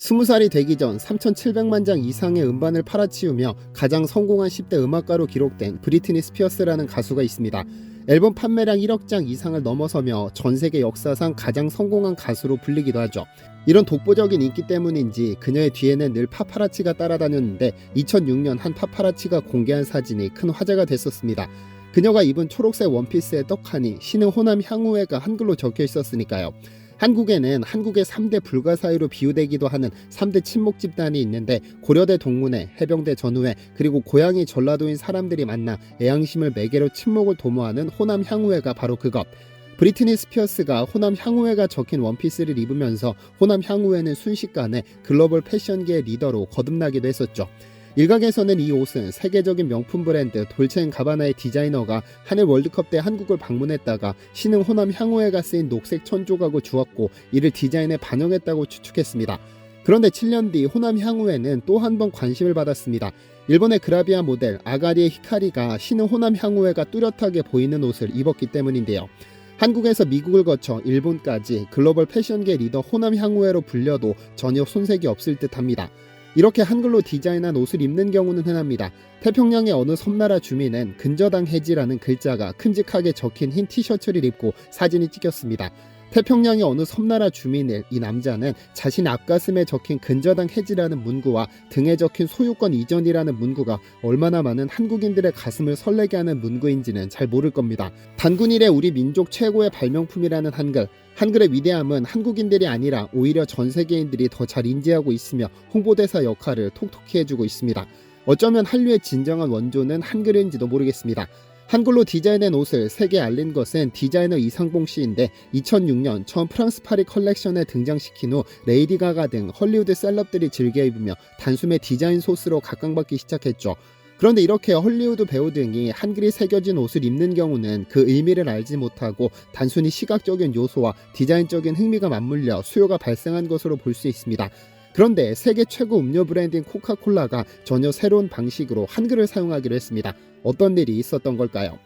20살이 되기 전 3,700만 장 이상의 음반을 팔아치우며 가장 성공한 10대 음악가로 기록된 브리트니 스피어스라는 가수가 있습니다. 앨범 판매량 1억 장 이상을 넘어서며 전 세계 역사상 가장 성공한 가수로 불리기도 하죠. 이런 독보적인 인기 때문인지 그녀의 뒤에는 늘 파파라치가 따라다녔는데 2006년 한 파파라치가 공개한 사진이 큰 화제가 됐었습니다. 그녀가 입은 초록색 원피스의 떡하니 신흥 호남 향후회가 한글로 적혀 있었으니까요. 한국에는 한국의 3대 불가사의로 비유되기도 하는 3대 친목 집단이 있는데 고려대 동문회, 해병대 전우회, 그리고 고향이 전라도인 사람들이 만나 애양심을 매개로 친목을 도모하는 호남 향후회가 바로 그것. 브리트니 스피어스가 호남 향후회가 적힌 원피스를 입으면서 호남 향후회는 순식간에 글로벌 패션계의 리더로 거듭나기도 했었죠. 일각에서는 이 옷은 세계적인 명품 브랜드 돌체앤가바나의 디자이너가 한일 월드컵 때 한국을 방문했다가 신흥 호남 향후회가 쓰인 녹색 천조각을 주었고 이를 디자인에 반영했다고 추측했습니다. 그런데 7년 뒤 호남 향후회는 또 한 번 관심을 받았습니다. 일본의 그라비아 모델 아가리의 히카리가 신흥 호남 향후회가 뚜렷하게 보이는 옷을 입었기 때문인데요. 한국에서 미국을 거쳐 일본까지 글로벌 패션계 리더 호남 향후회로 불려도 전혀 손색이 없을 듯합니다. 이렇게 한글로 디자인한 옷을 입는 경우는 흔합니다. 태평양의 어느 섬나라 주민은 근저당 해지라는 글자가 큼직하게 적힌 흰 티셔츠를 입고 사진이 찍혔습니다. 태평양의 어느 섬나라 주민일 이 남자는 자신의 앞가슴에 적힌 근저당 해지라는 문구와 등에 적힌 소유권 이전이라는 문구가 얼마나 많은 한국인들의 가슴을 설레게 하는 문구인지는 잘 모를 겁니다. 단군 이래 우리 민족 최고의 발명품이라는 한글. 한글의 위대함은 한국인들이 아니라 오히려 전 세계인들이 더 잘 인지하고 있으며 홍보대사 역할을 톡톡히 해주고 있습니다. 어쩌면 한류의 진정한 원조는 한글인지도 모르겠습니다. 한글로 디자인한 옷을 세계에 알린 것은 디자이너 이상봉 씨인데 2006년 처음 프랑스 파리 컬렉션에 등장시킨 후 레이디 가가 등 헐리우드 셀럽들이 즐겨 입으며 단숨에 디자인 소스로 각광받기 시작했죠. 그런데 이렇게 헐리우드 배우 등이 한글이 새겨진 옷을 입는 경우는 그 의미를 알지 못하고 단순히 시각적인 요소와 디자인적인 흥미가 맞물려 수요가 발생한 것으로 볼 수 있습니다. 그런데 세계 최고 음료 브랜드인 코카콜라가 전혀 새로운 방식으로 한글을 사용하기로 했습니다. 어떤 일이 있었던 걸까요?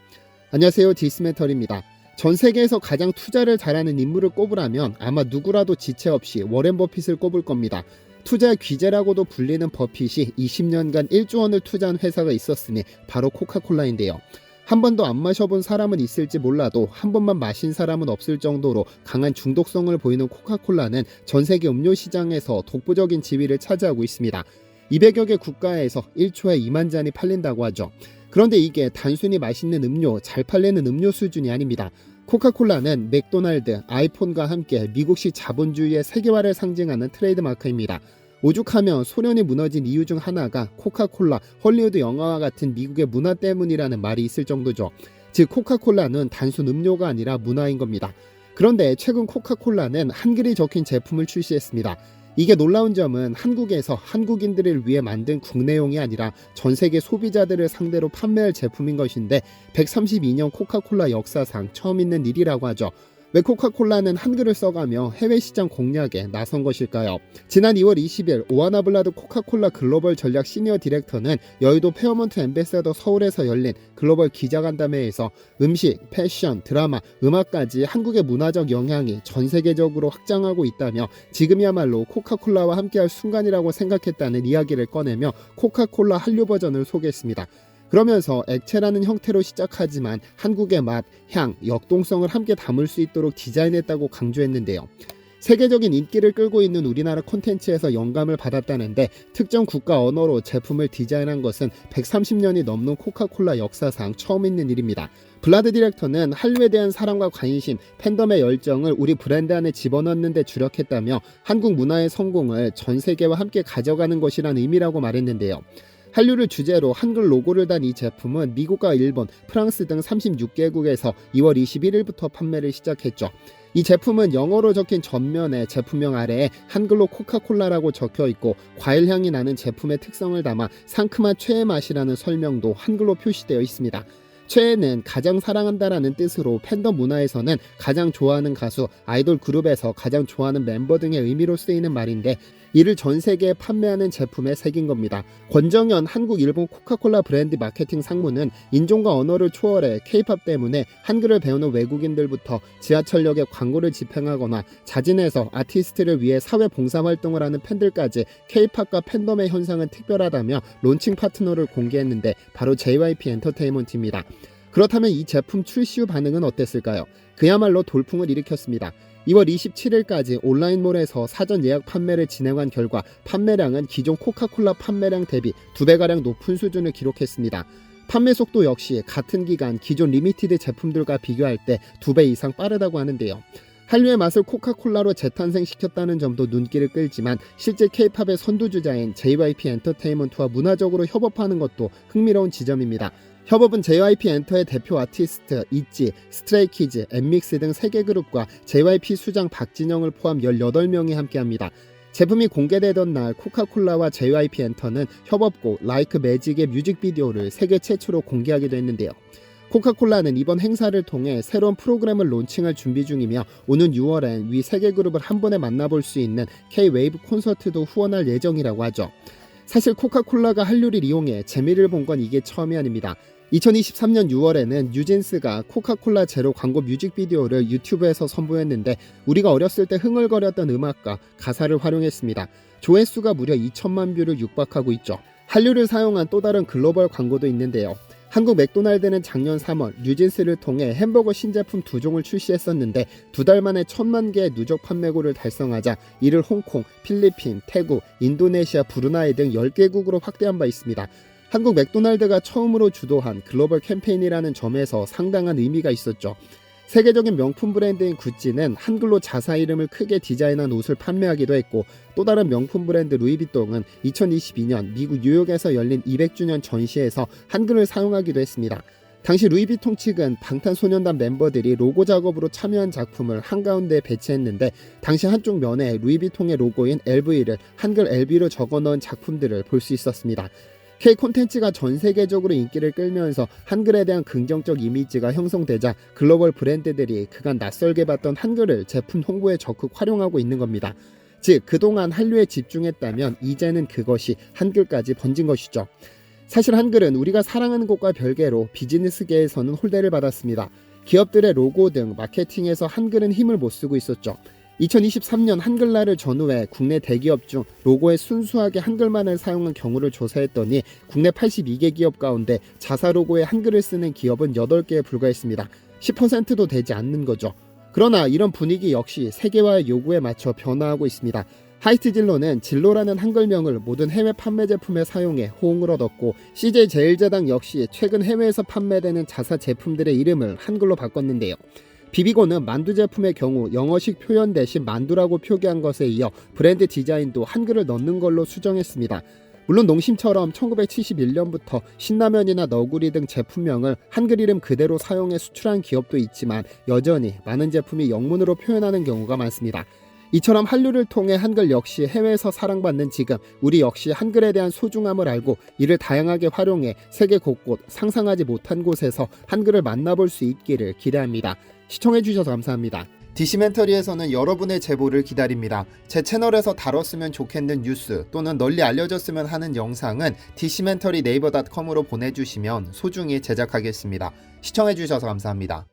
안녕하세요, 디스메털입니다. 전 세계에서 가장 투자를 잘하는 인물을 꼽으라면 아마 누구라도 지체 없이 워렌 버핏을 꼽을 겁니다. 투자의 귀재라고도 불리는 버핏이 20년간 1조 원을 투자한 회사가 있었으니 바로 코카콜라인데요. 한 번도 안 마셔본 사람은 있을지 몰라도 한 번만 마신 사람은 없을 정도로 강한 중독성을 보이는 코카콜라는 전 세계 음료 시장에서 독보적인 지위를 차지하고 있습니다. 200여 개 국가에서 1초에 2만 잔이 팔린다고 하죠. 그런데 이게 단순히 맛있는 음료, 잘 팔리는 음료 수준이 아닙니다. 코카콜라는 맥도날드, 아이폰과 함께 미국식 자본주의의 세계화를 상징하는 트레이드마크입니다. 오죽하면 소련이 무너진 이유 중 하나가 코카콜라, 헐리우드 영화와 같은 미국의 문화 때문이라는 말이 있을 정도죠. 즉 코카콜라는 단순 음료가 아니라 문화인 겁니다. 그런데 최근 코카콜라는 한글이 적힌 제품을 출시했습니다. 이게 놀라운 점은 한국에서 한국인들을 위해 만든 국내용이 아니라 전 세계 소비자들을 상대로 판매할 제품인 것인데 132년 코카콜라 역사상 처음 있는 일이라고 하죠. 왜 코카콜라는 한글을 써가며 해외 시장 공략에 나선 것일까요? 지난 2월 20일 오하나 블라드 코카콜라 글로벌 전략 시니어 디렉터는 여의도 페어먼트 엠베서더 서울에서 열린 글로벌 기자간담회에서 음식, 패션, 드라마, 음악까지 한국의 문화적 영향이 전 세계적으로 확장하고 있다며 지금이야말로 코카콜라와 함께할 순간이라고 생각했다는 이야기를 꺼내며 코카콜라 한류 버전을 소개했습니다. 그러면서 액체라는 형태로 시작하지만 한국의 맛, 향, 역동성을 함께 담을 수 있도록 디자인했다고 강조했는데요. 세계적인 인기를 끌고 있는 우리나라 콘텐츠에서 영감을 받았다는데 특정 국가 언어로 제품을 디자인한 것은 130년이 넘는 코카콜라 역사상 처음 있는 일입니다. 블라드 디렉터는 한류에 대한 사랑과 관심, 팬덤의 열정을 우리 브랜드 안에 집어넣는 데 주력했다며 한국 문화의 성공을 전 세계와 함께 가져가는 것이라는 의미라고 말했는데요. 한류를 주제로 한글 로고를 단 이 제품은 미국과 일본, 프랑스 등 36개국에서 2월 21일부터 판매를 시작했죠. 이 제품은 영어로 적힌 전면에 제품명 아래에 한글로 코카콜라라고 적혀 있고 과일 향이 나는 제품의 특성을 담아 상큼한 최애 맛이라는 설명도 한글로 표시되어 있습니다. 최애는 가장 사랑한다라는 뜻으로 팬덤 문화에서는 가장 좋아하는 가수, 아이돌 그룹에서 가장 좋아하는 멤버 등의 의미로 쓰이는 말인데 이를 전 세계에 판매하는 제품에 새긴 겁니다. 권정현 한국 일본 코카콜라 브랜드 마케팅 상무는 인종과 언어를 초월해 K-팝 때문에 한글을 배우는 외국인들부터 지하철역에 광고를 집행하거나 자진해서 아티스트를 위해 사회 봉사활동을 하는 팬들까지 K-팝과 팬덤의 현상은 특별하다며 론칭 파트너를 공개했는데 바로 JYP 엔터테인먼트입니다. 그렇다면 이 제품 출시 후 반응은 어땠을까요? 그야말로 돌풍을 일으켰습니다. 2월 27일까지 온라인몰에서 사전 예약 판매를 진행한 결과 판매량은 기존 코카콜라 판매량 대비 2배가량 높은 수준을 기록했습니다. 판매 속도 역시 같은 기간 기존 리미티드 제품들과 비교할 때 2배 이상 빠르다고 하는데요. 한류의 맛을 코카콜라로 재탄생시켰다는 점도 눈길을 끌지만 실제 K-팝의 선두주자인 JYP 엔터테인먼트와 문화적으로 협업하는 것도 흥미로운 지점입니다. 협업은 JYP 엔터의 대표 아티스트 있지, 스트레이키즈, 엠믹스 등 3개 그룹과 JYP 수장 박진영을 포함 18명이 함께합니다. 제품이 공개되던 날 코카콜라와 JYP 엔터는 협업곡 라이크 매직의 뮤직비디오를 세계 최초로 공개하기도 했는데요. 코카콜라는 이번 행사를 통해 새로운 프로그램을 론칭할 준비 중이며 오는 6월엔 위 3개 그룹을 한 번에 만나볼 수 있는 K-웨이브 콘서트도 후원할 예정이라고 하죠. 사실 코카콜라가 한류를 이용해 재미를 본 건 이게 처음이 아닙니다. 2023년 6월에는 뉴진스가 코카콜라 제로 광고 뮤직비디오를 유튜브에서 선보였는데 우리가 어렸을 때 흥얼거렸던 음악과 가사를 활용했습니다. 조회수가 무려 2천만 뷰를 육박하고 있죠. 한류를 사용한 또 다른 글로벌 광고도 있는데요. 한국 맥도날드는 작년 3월 뉴진스를 통해 햄버거 신제품 2종을 출시했었는데 2달 만에 1,000만 개의 누적 판매고를 달성하자 이를 홍콩, 필리핀, 태국, 인도네시아, 브루나이 등 10개국으로 확대한 바 있습니다. 한국 맥도날드가 처음으로 주도한 글로벌 캠페인이라는 점에서 상당한 의미가 있었죠. 세계적인 명품 브랜드인 구찌는 한글로 자사 이름을 크게 디자인한 옷을 판매하기도 했고 또 다른 명품 브랜드 루이비통은 2022년 미국 뉴욕에서 열린 200주년 전시에서 한글을 사용하기도 했습니다. 당시 루이비통 측은 방탄소년단 멤버들이 로고 작업으로 참여한 작품을 한가운데 배치했는데 당시 한쪽 면에 루이비통의 로고인 LV를 한글 LB로 적어넣은 작품들을 볼 수 있었습니다. K 콘텐츠가 전 세계적으로 인기를 끌면서 한글에 대한 긍정적 이미지가 형성되자 글로벌 브랜드들이 그간 낯설게 봤던 한글을 제품 홍보에 적극 활용하고 있는 겁니다. 즉 그동안 한류에 집중했다면 이제는 그것이 한글까지 번진 것이죠. 사실 한글은 우리가 사랑하는 것과 별개로 비즈니스계에서는 홀대를 받았습니다. 기업들의 로고 등 마케팅에서 한글은 힘을 못 쓰고 있었죠. 2023년 한글날을 전후해 국내 대기업 중 로고에 순수하게 한글만을 사용한 경우를 조사했더니 국내 82개 기업 가운데 자사 로고에 한글을 쓰는 기업은 8개에 불과했습니다. 10%도 되지 않는 거죠. 그러나 이런 분위기 역시 세계화의 요구에 맞춰 변화하고 있습니다. 하이트진로는 진로라는 한글명을 모든 해외 판매 제품에 사용해 호응을 얻었고 CJ제일제당 역시 최근 해외에서 판매되는 자사 제품들의 이름을 한글로 바꿨는데요. 비비고는 만두 제품의 경우 영어식 표현 대신 만두라고 표기한 것에 이어 브랜드 디자인도 한글을 넣는 걸로 수정했습니다. 물론 농심처럼 1971년부터 신라면이나 너구리 등 제품명을 한글 이름 그대로 사용해 수출한 기업도 있지만 여전히 많은 제품이 영문으로 표현하는 경우가 많습니다. 이처럼 한류를 통해 한글 역시 해외에서 사랑받는 지금 우리 역시 한글에 대한 소중함을 알고 이를 다양하게 활용해 세계 곳곳 상상하지 못한 곳에서 한글을 만나볼 수 있기를 기대합니다. 시청해주셔서 감사합니다. 디시멘터리에서는 여러분의 제보를 기다립니다. 제 채널에서 다뤘으면 좋겠는 뉴스 또는 널리 알려졌으면 하는 영상은 디시멘터리 네이버.com으로 보내주시면 소중히 제작하겠습니다. 시청해주셔서 감사합니다.